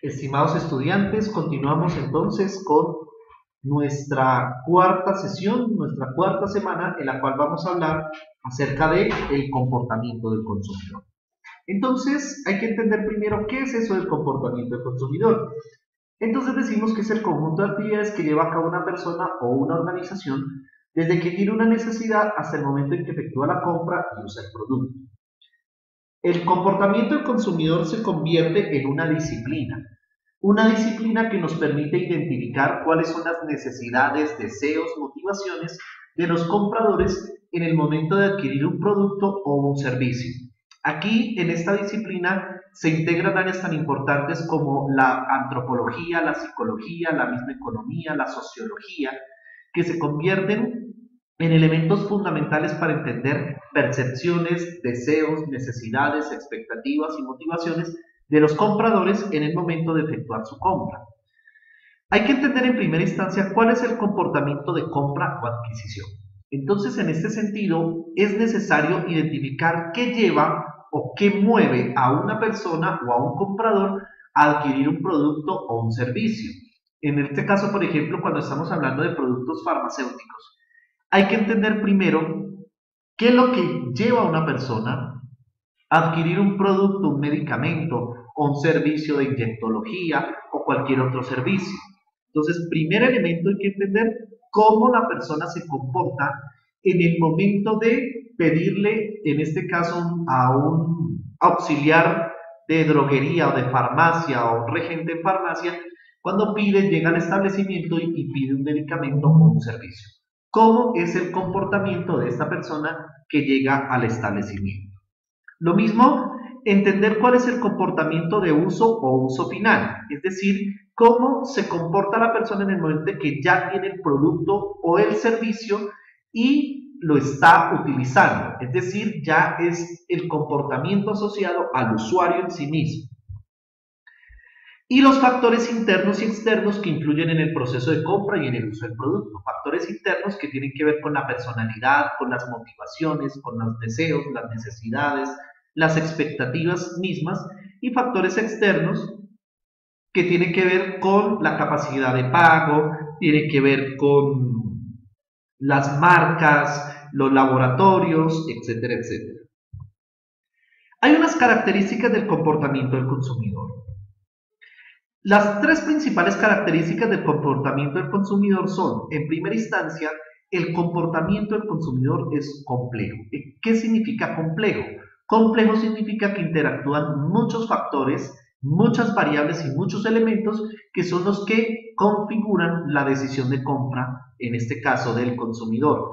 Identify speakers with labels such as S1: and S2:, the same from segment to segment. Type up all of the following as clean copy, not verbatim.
S1: Estimados estudiantes, continuamos entonces con nuestra cuarta sesión, nuestra cuarta semana, en la cual vamos a hablar acerca del comportamiento del consumidor. Entonces, hay que entender primero qué es eso del comportamiento del consumidor. Entonces decimos que es el conjunto de actividades que lleva a cabo una persona o una organización desde que tiene una necesidad hasta el momento en que efectúa la compra y usa el producto. El comportamiento del consumidor se convierte en una disciplina que nos permite identificar cuáles son las necesidades, deseos, motivaciones de los compradores en el momento de adquirir un producto o un servicio. Aquí, en esta disciplina, se integran áreas tan importantes como la antropología, la psicología, la misma economía, la sociología, que se convierten en elementos fundamentales para entender percepciones, deseos, necesidades, expectativas y motivaciones de los compradores en el momento de efectuar su compra. Hay que entender en primera instancia cuál es el comportamiento de compra o adquisición. Entonces, en este sentido, es necesario identificar qué lleva o qué mueve a una persona o a un comprador a adquirir un producto o un servicio. En este caso, por ejemplo, cuando estamos hablando de productos farmacéuticos, hay que entender primero qué es lo que lleva a una persona a adquirir un producto, un medicamento o un servicio de inyectología o cualquier otro servicio. Entonces, primer elemento hay que entender cómo la persona se comporta en el momento de pedirle, en este caso, a un auxiliar de droguería o de farmacia o un regente en farmacia, cuando pide, llega al establecimiento y pide un medicamento o un servicio. ¿Cómo es el comportamiento de esta persona que llega al establecimiento? Lo mismo, entender cuál es el comportamiento de uso o uso final, es decir, cómo se comporta la persona en el momento en que ya tiene el producto o el servicio y lo está utilizando, es decir, ya es el comportamiento asociado al usuario en sí mismo. Y los factores internos y externos que influyen en el proceso de compra y en el uso del producto. Factores internos que tienen que ver con la personalidad, con las motivaciones, con los deseos, las necesidades, las expectativas mismas. Y factores externos que tienen que ver con la capacidad de pago, tienen que ver con las marcas, los laboratorios, etcétera, etcétera. Hay unas características del comportamiento del consumidor. Las tres principales características del comportamiento del consumidor son, en primera instancia, el comportamiento del consumidor es complejo. ¿Qué significa complejo? Complejo significa que interactúan muchos factores, muchas variables y muchos elementos que son los que configuran la decisión de compra, en este caso del consumidor.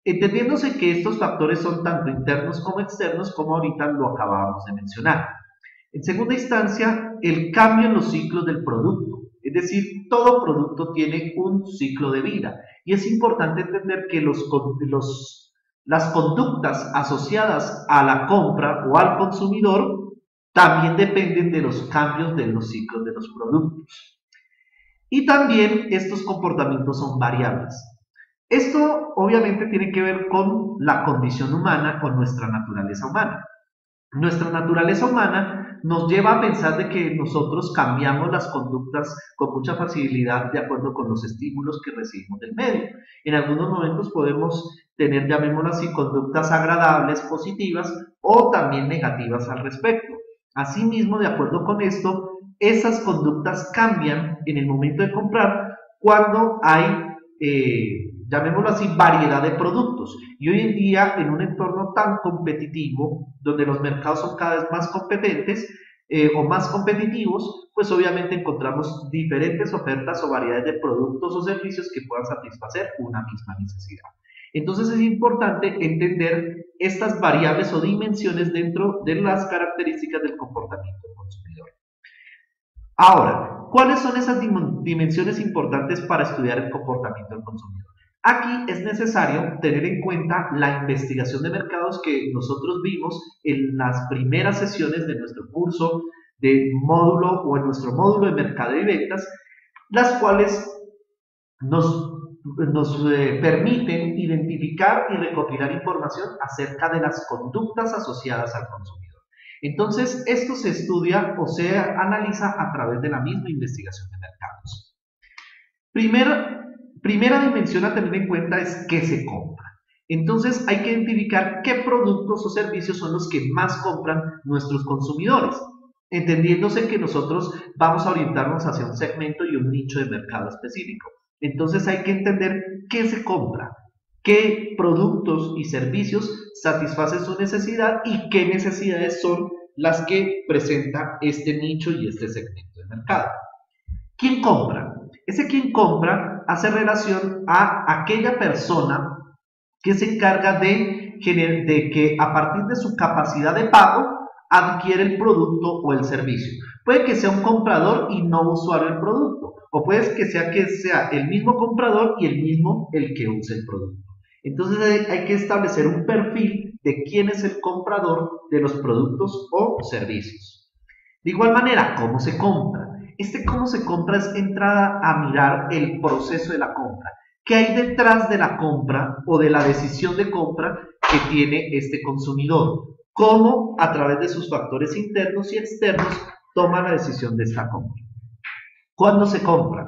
S1: Entendiéndose que estos factores son tanto internos como externos, como ahorita lo acabamos de mencionar. En segunda instancia, el cambio en los ciclos del producto. Es decir, todo producto tiene un ciclo de vida. Y es importante entender que las conductas asociadas a la compra o al consumidor también dependen de los cambios de los ciclos de los productos. Y también estos comportamientos son variables. Esto obviamente tiene que ver con la condición humana, con nuestra naturaleza humana. Nuestra naturaleza humana nos lleva a pensar de que nosotros cambiamos las conductas con mucha facilidad de acuerdo con los estímulos que recibimos del medio. En algunos momentos podemos tener, llamémoslo así, conductas agradables, positivas o también negativas al respecto. Asimismo, de acuerdo con esto, esas conductas cambian en el momento de comprar cuando hay llamémoslo así, variedad de productos. Y hoy en día, en un entorno tan competitivo, donde los mercados son cada vez más competentes o más competitivos, pues obviamente encontramos diferentes ofertas o variedades de productos o servicios que puedan satisfacer una misma necesidad. Entonces es importante entender estas variables o dimensiones dentro de las características del comportamiento del consumidor. Ahora, ¿cuáles son esas dimensiones importantes para estudiar el comportamiento del consumidor? Aquí es necesario tener en cuenta la investigación de mercados que nosotros vimos en las primeras sesiones de nuestro curso de módulo o en nuestro módulo de mercado y ventas, las cuales nos permiten identificar y recopilar información acerca de las conductas asociadas al consumidor. Entonces, esto se estudia o se analiza a través de la misma investigación de mercados. Primera dimensión a tener en cuenta es qué se compra. Entonces, hay que identificar qué productos o servicios son los que más compran nuestros consumidores, entendiéndose que nosotros vamos a orientarnos hacia un segmento y un nicho de mercado específico. Entonces, hay que entender qué se compra, qué productos y servicios satisfacen su necesidad y qué necesidades son las que presenta este nicho y este segmento de mercado. ¿Quién compra? Ese quien compra hace relación a aquella persona que se encarga de que a partir de su capacidad de pago adquiere el producto o el servicio. Puede que sea un comprador y no usuario del producto, o puede que sea el mismo comprador y el mismo el que use el producto. Entonces hay que establecer un perfil de quién es el comprador de los productos o servicios. De igual manera, ¿cómo se compra? Cómo se compra es entrada a mirar el proceso de la compra. ¿Qué hay detrás de la compra o de la decisión de compra que tiene este consumidor? ¿Cómo a través de sus factores internos y externos toma la decisión de esta compra? ¿Cuándo se compra?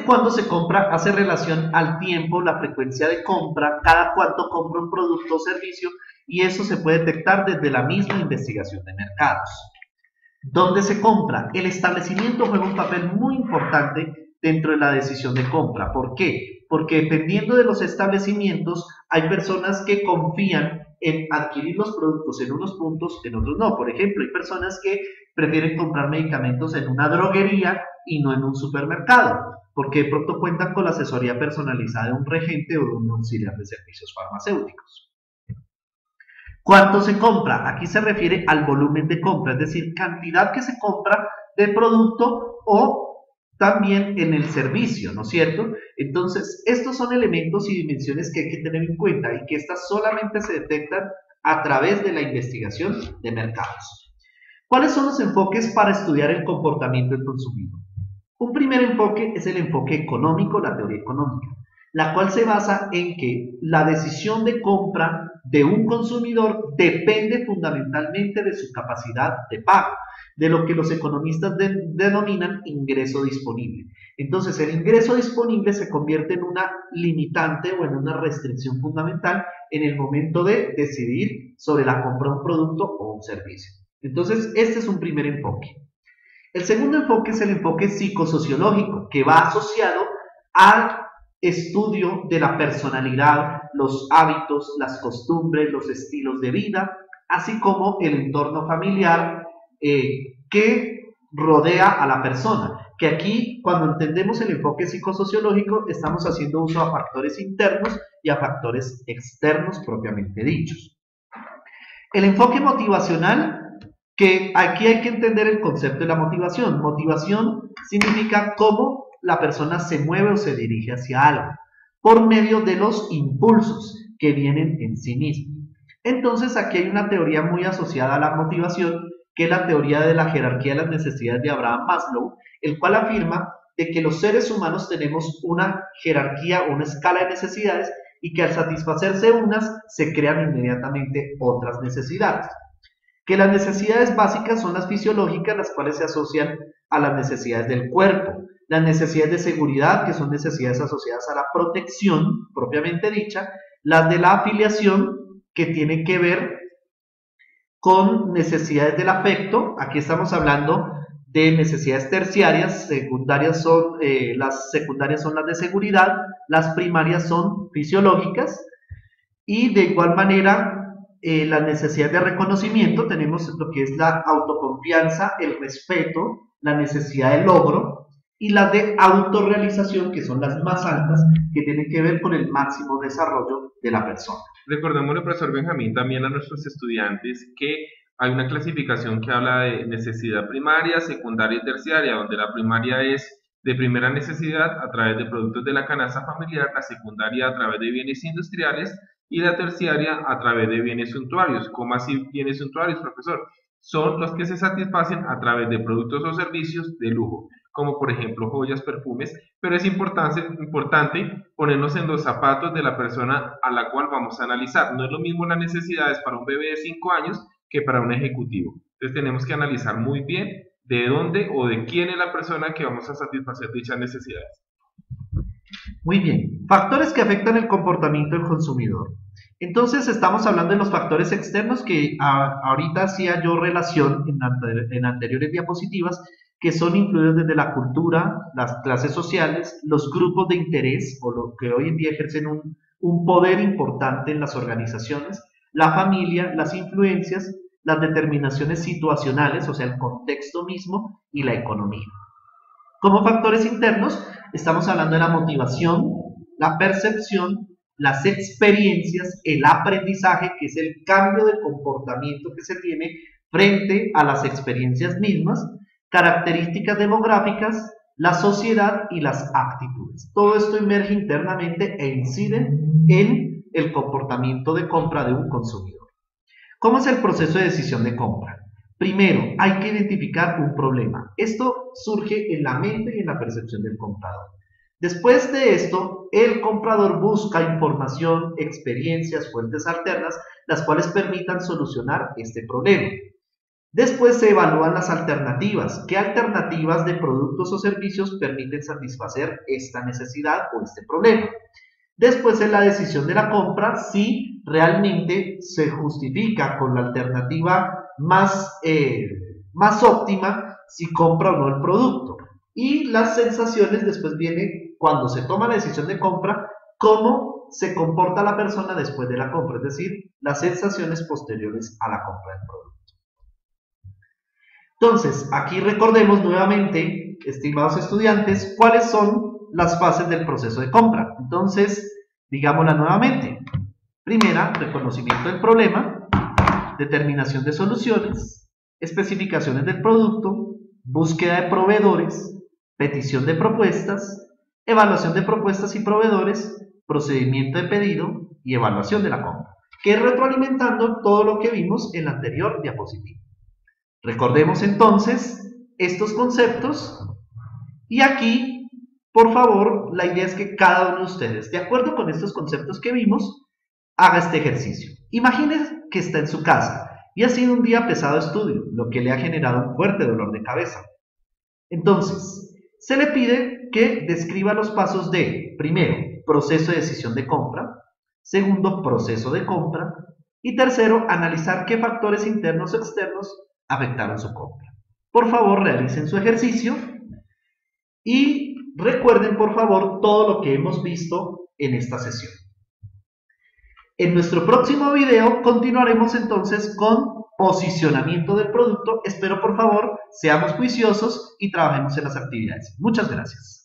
S1: Cuando se compra hace relación al tiempo, la frecuencia de compra, cada cuánto compra un producto o servicio, y eso se puede detectar desde la misma investigación de mercados. ¿Dónde se compra? El establecimiento juega un papel muy importante dentro de la decisión de compra. ¿Por qué? Porque dependiendo de los establecimientos, hay personas que confían en adquirir los productos en unos puntos, en otros no. Por ejemplo, hay personas que prefieren comprar medicamentos en una droguería y no en un supermercado, porque de pronto cuentan con la asesoría personalizada de un regente o de un auxiliar de servicios farmacéuticos. ¿Cuánto se compra? Aquí se refiere al volumen de compra, es decir, cantidad que se compra de producto o también en el servicio, ¿no es cierto? Entonces, estos son elementos y dimensiones que hay que tener en cuenta y que estas solamente se detectan a través de la investigación de mercados. ¿Cuáles son los enfoques para estudiar el comportamiento del consumidor? Un primer enfoque es el enfoque económico, la teoría económica, la cual se basa en que la decisión de compra de un consumidor depende fundamentalmente de su capacidad de pago, de lo que los economistas denominan ingreso disponible. Entonces, el ingreso disponible se convierte en una limitante o en una restricción fundamental en el momento de decidir sobre la compra de un producto o un servicio. Entonces, este es un primer enfoque. El segundo enfoque es el enfoque psicosociológico, que va asociado al estudio de la personalidad, los hábitos, las costumbres, los estilos de vida, así como el entorno familiar que rodea a la persona. Que aquí, cuando entendemos el enfoque psicosociológico, estamos haciendo uso a factores internos y a factores externos propiamente dichos. El enfoque motivacional, que aquí hay que entender el concepto de la motivación. Motivación significa cómo la persona se mueve o se dirige hacia algo, por medio de los impulsos que vienen en sí mismos. Entonces, aquí hay una teoría muy asociada a la motivación, que es la teoría de la jerarquía de las necesidades de Abraham Maslow, el cual afirma de que los seres humanos tenemos una jerarquía o una escala de necesidades y que al satisfacerse unas, se crean inmediatamente otras necesidades. Que las necesidades básicas son las fisiológicas, las cuales se asocian a las necesidades del cuerpo. Las necesidades de seguridad, que son necesidades asociadas a la protección, propiamente dicha. Las de la afiliación, que tienen que ver con necesidades del afecto. Aquí estamos hablando de necesidades terciarias. Las secundarias son las de seguridad. Las primarias son fisiológicas. Y de igual manera, las necesidades de reconocimiento, tenemos lo que es la autoconfianza, el respeto, la necesidad de logro, y las de autorrealización, que son las más altas, que tienen que ver con el máximo desarrollo de la persona.
S2: Recordémosle, profesor Benjamín, también a nuestros estudiantes que hay una clasificación que habla de necesidad primaria, secundaria y terciaria, donde la primaria es de primera necesidad a través de productos de la canasta familiar, la secundaria a través de bienes industriales y la terciaria a través de bienes suntuarios. ¿Cómo así bienes suntuarios, profesor? son los que se satisfacen a través de productos o servicios de lujo, como por ejemplo joyas, perfumes, pero es importante ponernos en los zapatos de la persona a la cual vamos a analizar. No es lo mismo las necesidades para un bebé de 5 años que para un ejecutivo. Entonces tenemos que analizar muy bien de dónde o de quién es la persona que vamos a satisfacer dichas necesidades.
S1: Muy bien, factores que afectan el comportamiento del consumidor. Entonces estamos hablando de los factores externos que ahorita hacía yo relación en anteriores diapositivas, que son influidos desde la cultura, las clases sociales, los grupos de interés, o lo que hoy en día ejercen un poder importante en las organizaciones, la familia, las influencias, las determinaciones situacionales, o sea, el contexto mismo, y la economía. Como factores internos, estamos hablando de la motivación, la percepción, las experiencias, el aprendizaje, que es el cambio de comportamiento que se tiene frente a las experiencias mismas, características demográficas, la sociedad y las actitudes. Todo esto emerge internamente e incide en el comportamiento de compra de un consumidor. ¿Cómo es el proceso de decisión de compra? Primero, hay que identificar un problema. Esto surge en la mente y en la percepción del comprador. Después de esto, el comprador busca información, experiencias, fuentes alternas, las cuales permitan solucionar este problema. Después se evalúan las alternativas. ¿Qué alternativas de productos o servicios permiten satisfacer esta necesidad o este problema? Después en la decisión de la compra, si realmente se justifica con la alternativa más óptima, si compra o no el producto. Y las sensaciones, después viene cuando se toma la decisión de compra, cómo se comporta la persona después de la compra, es decir, las sensaciones posteriores a la compra del producto. Entonces, aquí recordemos nuevamente, estimados estudiantes, cuáles son las fases del proceso de compra. Entonces, digámosla nuevamente. Primera, reconocimiento del problema, determinación de soluciones, especificaciones del producto, búsqueda de proveedores, petición de propuestas, evaluación de propuestas y proveedores, procedimiento de pedido y evaluación de la compra, que es retroalimentando todo lo que vimos en la anterior diapositiva. Recordemos entonces estos conceptos y aquí, por favor, la idea es que cada uno de ustedes, de acuerdo con estos conceptos que vimos, haga este ejercicio. Imagine que está en su casa y ha sido un día pesado de estudio, lo que le ha generado un fuerte dolor de cabeza. Entonces, se le pide que describa los pasos de, primero, proceso de decisión de compra, segundo, proceso de compra, y tercero, analizar qué factores internos o externos afectaron su compra. Por favor, realicen su ejercicio y recuerden, por favor, todo lo que hemos visto en esta sesión. En nuestro próximo video continuaremos entonces con posicionamiento del producto. Espero, por favor, seamos juiciosos y trabajemos en las actividades. Muchas gracias.